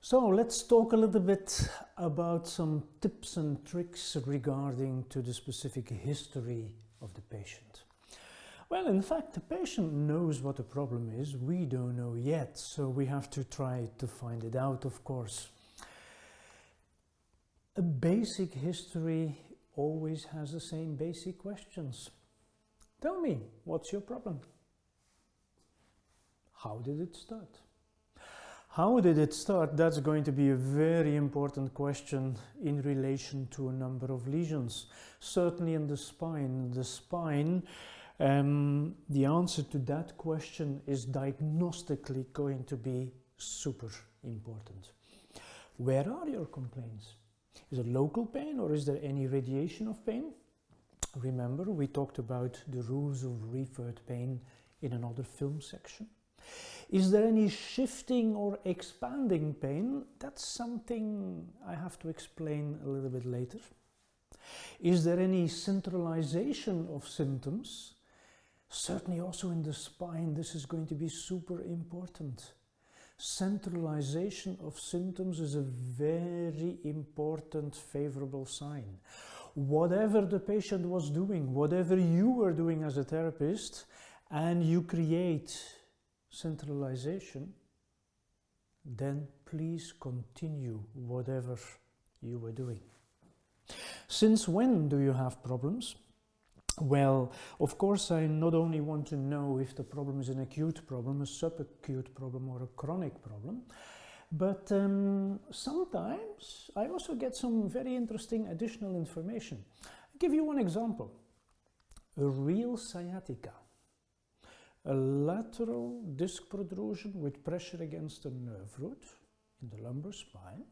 So let's talk a little bit about some tips and tricks regarding to the specific history of the patient. Well, in fact, the patient knows what the problem is. We don't know yet, so we have to try to find it out, of course. A basic history always has the same basic questions. Tell me, what's your problem? How did it start? How did it start? That's going to be a very important question in relation to a number of lesions. Certainly in the spine. The answer to that question is diagnostically going to be super important. Where are your complaints? Is it local pain or is there any radiation of pain? Remember, we talked about the rules of referred pain in another film section. Is there any shifting or expanding pain? That's something I have to explain a little bit later. Is there any centralization of symptoms? Certainly also in the spine, this is going to be super important. Centralization of symptoms is a very important favorable sign. Whatever the patient was doing, whatever you were doing as a therapist, and you create centralization, then please continue whatever you were doing. Since when do you have problems? Well, of course, I not only want to know if the problem is an acute problem, a subacute problem, or a chronic problem, but sometimes I also get some very interesting additional information. I'll give you one example. A real sciatica. A lateral disc protrusion with pressure against the nerve root in the lumbar spine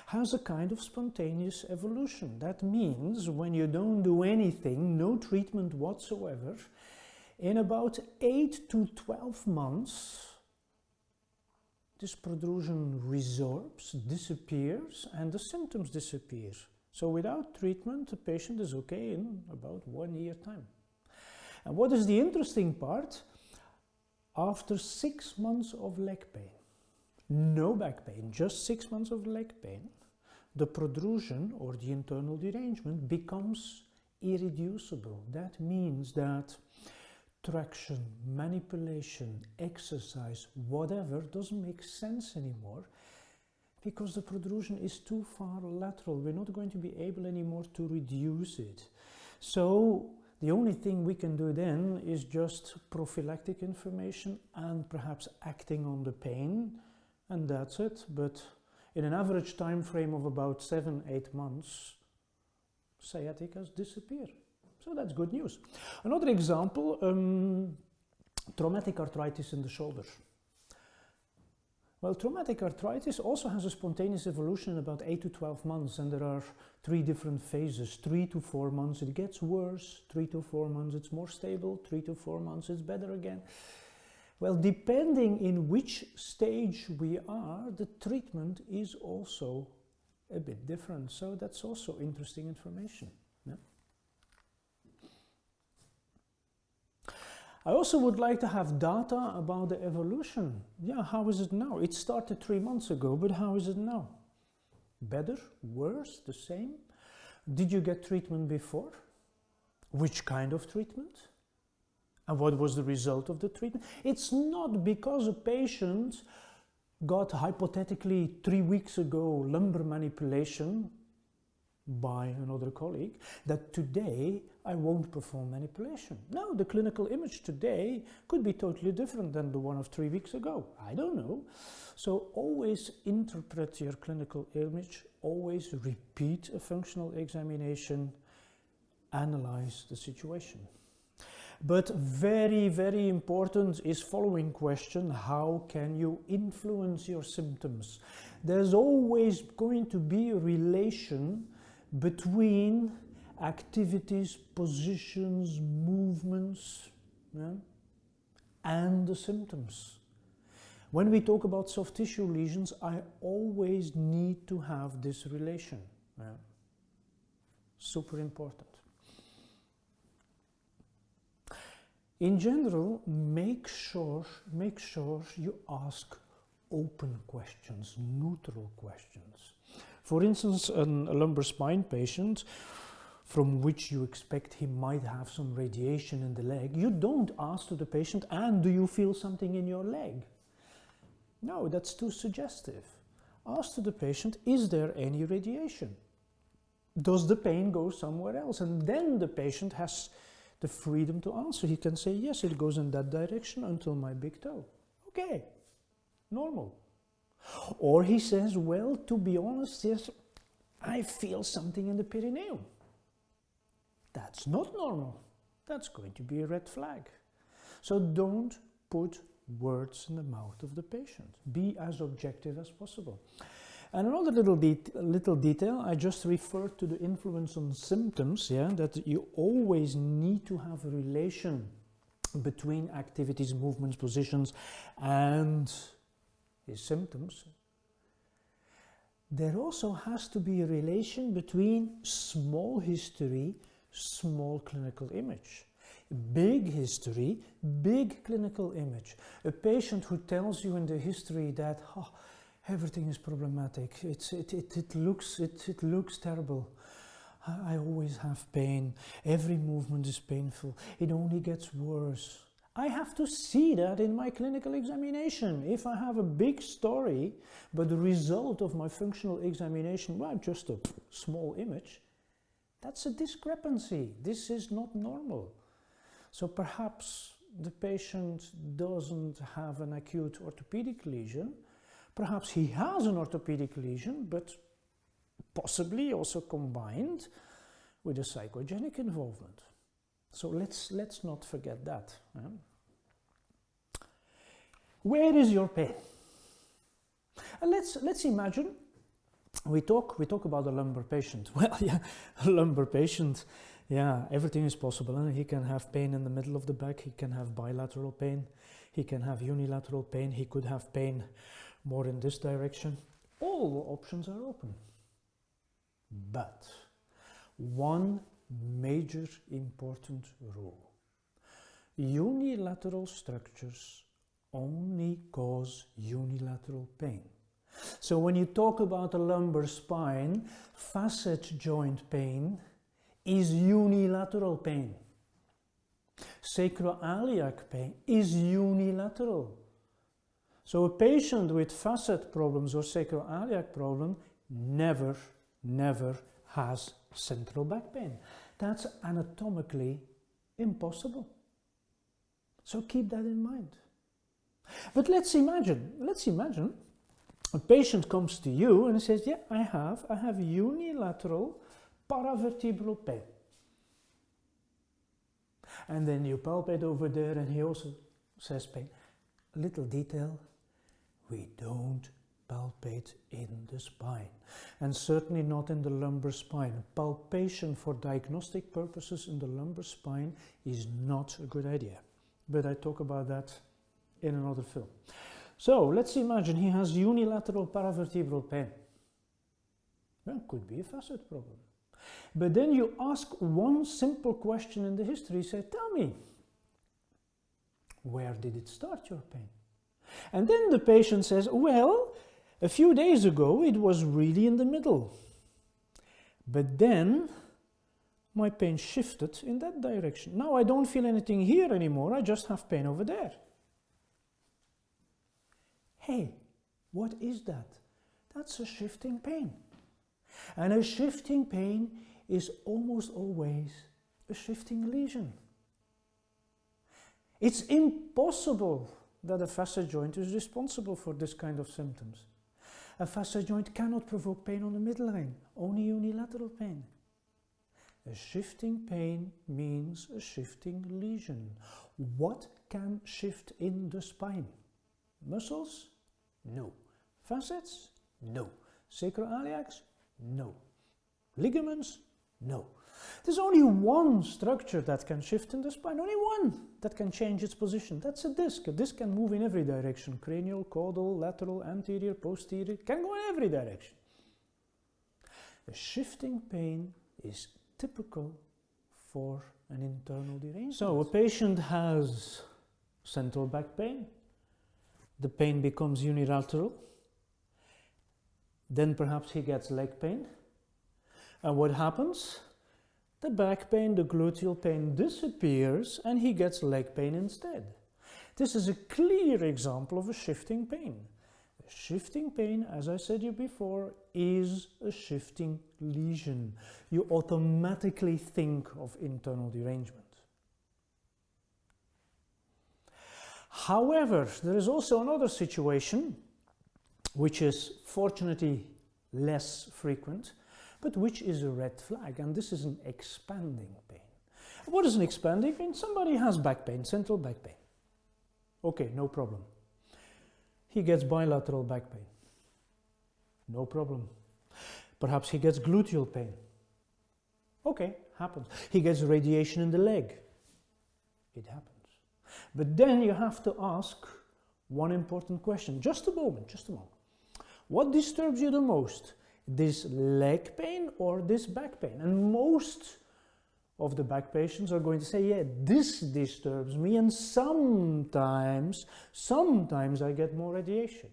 has a kind of spontaneous evolution. That means when you don't do anything, no treatment whatsoever, in about 8 to 12 months, this protrusion resorbs, disappears, and the symptoms disappear. So without treatment, the patient is okay in about 1 year time. And what is the interesting part? After 6 months of leg pain, no back pain, just 6 months of leg pain, the protrusion or the internal derangement becomes irreducible. That means that traction, manipulation, exercise, whatever doesn't make sense anymore because the protrusion is too far lateral. We're not going to be able anymore to reduce it. So the only thing we can do then is just prophylactic information and perhaps acting on the pain, and that's it. But in an average time frame of about 7-8 months, sciaticas disappear. So that's good news. Another example, traumatic arthritis in the shoulder. Well, traumatic arthritis also has a spontaneous evolution in about 8 to 12 months, and there are 3 different phases. 3 to 4 months it gets worse, 3 to 4 months it's more stable, 3 to 4 months it's better again. Well, depending in which stage we are, the treatment is also a bit different. So that's also interesting information. Yeah? I also would like to have data about the evolution. Yeah, how is it now? It started 3 months ago, but how is it now? Better? Worse? The same? Did you get treatment before? Which kind of treatment? And what was the result of the treatment? It's not because a patient got hypothetically 3 weeks ago lumbar manipulation by another colleague that today I won't perform manipulation. No, the clinical image today could be totally different than the one of 3 weeks ago. I don't know. So always interpret your clinical image, always repeat a functional examination, analyze the situation. But very, very important is following question: how can you influence your symptoms? There's always going to be a relation between activities, positions, movements, yeah, and the symptoms. When we talk about soft tissue lesions, I always need to have this relation. Yeah. Super important. In general, make sure you ask open questions, neutral questions. For instance, a lumbar spine patient from which you expect he might have some radiation in the leg, you don't ask to the patient, and do you feel something in your leg? No, that's too suggestive. Ask to the patient, is there any radiation? Does the pain go somewhere else? And then the patient has the freedom to answer. He can say, yes, it goes in that direction until my big toe. Okay, normal. Or he says, well, to be honest, yes, I feel something in the perineum. That's not normal. That's going to be a red flag. So don't put words in the mouth of the patient. Be as objective as possible. And another little detail, I just referred to the influence on symptoms, yeah, that you always need to have a relation between activities, movements, positions, and his symptoms. There also has to be a relation between small history, small clinical image. Big history, big clinical image. A patient who tells you in the history that everything is problematic, it looks terrible, I always have pain, every movement is painful, it only gets worse. I have to see that in my clinical examination. If I have a big story, but the result of my functional examination, well, just a small image, that's a discrepancy. This is not normal. So perhaps the patient doesn't have an acute orthopedic lesion. Perhaps he has an orthopedic lesion, but possibly also combined with a psychogenic involvement. So let's not forget that. Where is your pain? And let's imagine we talk about a lumbar patient. Well, yeah, a lumbar patient, yeah, everything is possible. And he can have pain in the middle of the back. He can have bilateral pain. He can have unilateral pain. He could have pain more in this direction. All options are open. But one major important rule: unilateral structures only cause unilateral pain. So when you talk about a lumbar spine, facet joint pain is unilateral pain. Sacroiliac pain is unilateral. So a patient with facet problems or sacroiliac problem never has central back pain. That's anatomically impossible. So keep that in mind. But let's imagine a patient comes to you and says, yeah, I have unilateral paravertebral pain. And then you palpate over there and he also says pain. A little detail, we don't palpate in the spine, and certainly not in the lumbar spine. Palpation for diagnostic purposes in the lumbar spine is not a good idea. But I talk about that in another film. So let's imagine he has unilateral paravertebral pain. Well, could be a facet problem. But then you ask one simple question in the history, say, tell me, where did it start, your pain? And then the patient says, well, a few days ago it was really in the middle. But then my pain shifted in that direction. Now I don't feel anything here anymore, I just have pain over there. Hey, what is that? That's a shifting pain. And a shifting pain is almost always a shifting lesion. It's impossible that a facet joint is responsible for this kind of symptoms. A facet joint cannot provoke pain on the midline, only unilateral pain. A shifting pain means a shifting lesion. What can shift in the spine? Muscles? No. Facets? No. Sacroiliacs? No. Ligaments? No. There's only one structure that can shift in the spine, only one that can change its position. That's a disc. A disc can move in every direction. Cranial, caudal, lateral, anterior, posterior, can go in every direction. A shifting pain is typical for an internal derangement. So a patient has central back pain, the pain becomes unilateral. Then perhaps he gets leg pain. And what happens? The back pain, the gluteal pain disappears and he gets leg pain instead. This is a clear example of a shifting pain. A shifting pain, as I said you before, is a shifting lesion. You automatically think of internal derangement. However, there is also another situation which is fortunately less frequent, but which is a red flag, and this is an expanding pain. What is an expanding pain? Somebody has back pain, central back pain. Okay, no problem. He gets bilateral back pain. No problem. Perhaps he gets gluteal pain. Okay, happens. He gets radiation in the leg. It happens. But then you have to ask one important question. Just a moment, just a moment. What disturbs you the most? This leg pain or this back pain? And most of the back patients are going to say, yeah, this disturbs me, and sometimes I get more radiation.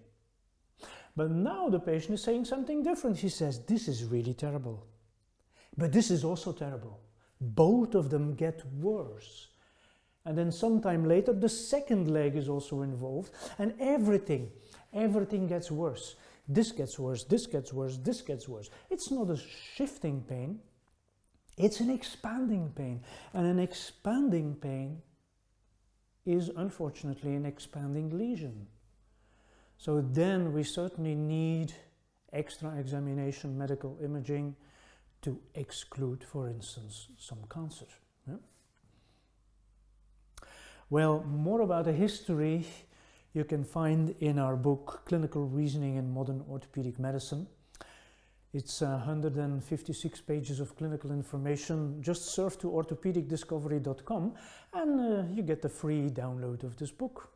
But now the patient is saying something different. He says, this is really terrible. But this is also terrible. Both of them get worse. And then sometime later, the second leg is also involved, and everything gets worse. This gets worse, this gets worse, this gets worse. It's not a shifting pain, it's an expanding pain. And an expanding pain is unfortunately an expanding lesion. So then we certainly need extra examination, medical imaging, to exclude, for instance, some cancer. Yeah? Well, more about the history you can find in our book, Clinical Reasoning in Modern Orthopedic Medicine. It's 156 pages of clinical information. Just surf to orthopaedicdiscovery.com and you get the free download of this book.